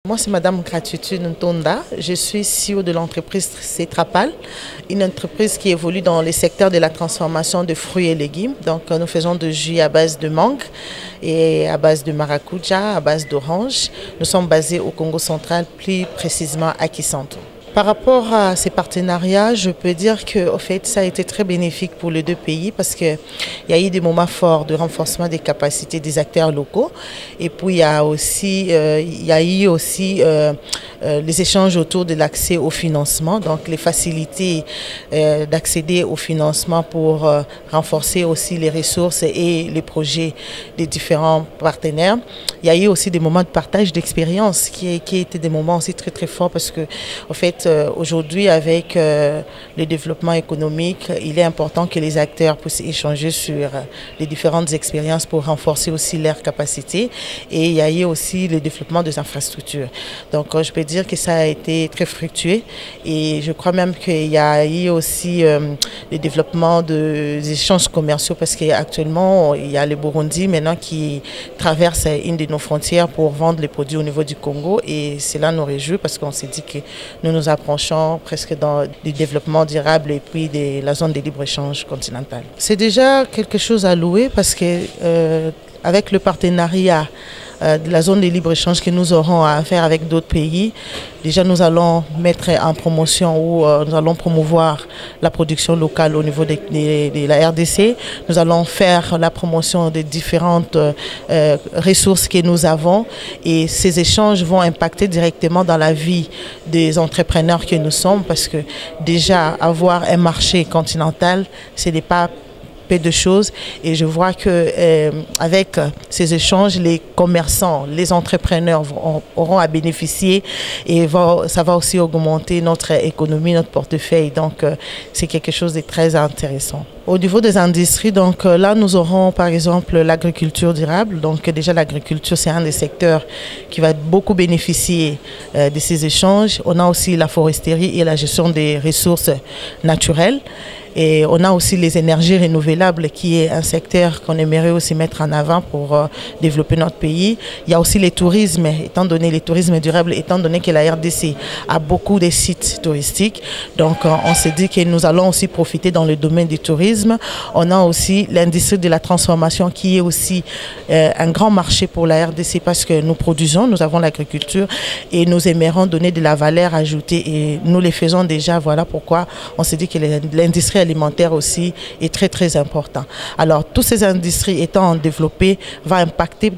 Moi, c'est Madame Gratitude Ntonda. Je suis CEO de l'entreprise Cetrapal, une entreprise qui évolue dans les secteurs de la transformation de fruits et légumes. Donc, nous faisons de jus à base de mangue et à base de maracuja, à base d'orange. Nous sommes basés au Congo central, plus précisément à Kisanto. Par rapport à ces partenariats, je peux dire que, au fait, ça a été très bénéfique pour les deux pays parce qu'il y a eu des moments forts de renforcement des capacités des acteurs locaux. Et puis, il y a eu aussi les échanges autour de l'accès au financement, donc les facilités d'accéder au financement pour renforcer aussi les ressources et les projets des différents partenaires. Il y a eu aussi des moments de partage d'expérience qui étaient des moments aussi très très forts parce que, au fait, aujourd'hui, avec le développement économique, il est important que les acteurs puissent échanger sur les différentes expériences pour renforcer aussi leurs capacités. Et il y a eu aussi le développement des infrastructures. Donc, je peux dire que ça a été très fructueux. Et je crois même qu'il y a eu aussi le développement des échanges commerciaux parce qu'actuellement, il y a le Burundi maintenant qui traverse une de nos frontières pour vendre les produits au niveau du Congo. Et cela nous réjouit parce qu'on s'est dit que nous approchons presque dans du développement durable et puis de la zone de libre-échange continentale. C'est déjà quelque chose à louer parce que avec le partenariat de la zone de libre-échange que nous aurons à faire avec d'autres pays, déjà nous allons mettre en promotion ou nous allons promouvoir la production locale au niveau de la RDC. Nous allons faire la promotion des différentes ressources que nous avons et ces échanges vont impacter directement dans la vie des entrepreneurs que nous sommes parce que déjà avoir un marché continental, ce n'est pas de choses et je vois que avec ces échanges, les commerçants, les entrepreneurs auront à bénéficier et ça va aussi augmenter notre économie, notre portefeuille. Donc, c'est quelque chose de très intéressant. Au niveau des industries, donc là, nous aurons par exemple l'agriculture durable. Donc, déjà, l'agriculture, c'est un des secteurs qui va beaucoup bénéficier de ces échanges. On a aussi la foresterie et la gestion des ressources naturelles. Et on a aussi les énergies renouvelables qui est un secteur qu'on aimerait aussi mettre en avant pour développer notre pays. Il y a aussi le tourisme, le tourisme durable, étant donné que la RDC a beaucoup de sites touristiques. Donc on s'est dit que nous allons aussi profiter dans le domaine du tourisme. On a aussi l'industrie de la transformation qui est aussi un grand marché pour la RDC parce que nous produisons, nous avons l'agriculture et nous aimerions donner de la valeur ajoutée et nous les faisons déjà. Voilà pourquoi on s'est dit que l'industrie alimentaire aussi est très très important. Alors, toutes ces industries étant développées va impacter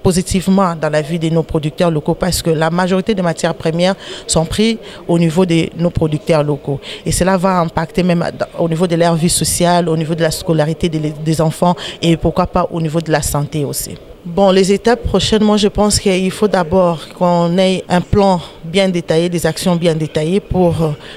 positivement dans la vie de nos producteurs locaux parce que la majorité des matières premières sont prises au niveau de nos producteurs locaux. Et cela va impacter même au niveau de leur vie sociale, au niveau de la scolarité des enfants et pourquoi pas au niveau de la santé aussi. Bon, les étapes prochaines, moi je pense qu'il faut d'abord qu'on ait un plan bien détaillé, des actions bien détaillées pour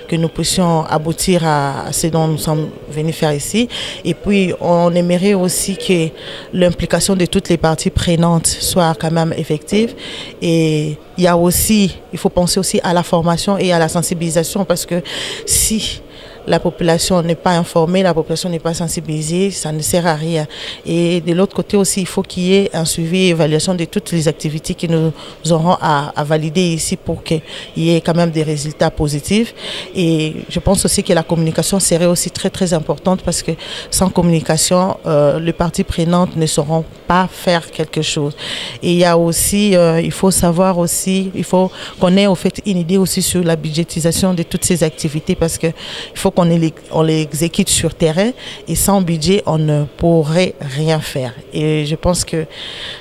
que nous puissions aboutir à ce dont nous sommes venus faire ici. Et puis on aimerait aussi que l'implication de toutes les parties prenantes soit quand même effective. Et il faut penser aussi à la formation et à la sensibilisation parce que si la population n'est pas informée, la population n'est pas sensibilisée, ça ne sert à rien. Et de l'autre côté aussi, il faut qu'il y ait un suivi et évaluation de toutes les activités que nous aurons à valider ici pour qu'il y ait quand même des résultats positifs. Et je pense aussi que la communication serait aussi très très importante parce que sans communication, les parties prenantes ne sauront pas faire quelque chose. Et il y a aussi, il faut savoir aussi, il faut qu'on ait au fait une idée aussi sur la budgétisation de toutes ces activités parce que il faut qu'on les exécute sur terrain et sans budget, on ne pourrait rien faire. Et je pense que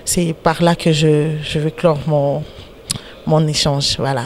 c'est par là que je veux clore mon échange. Voilà.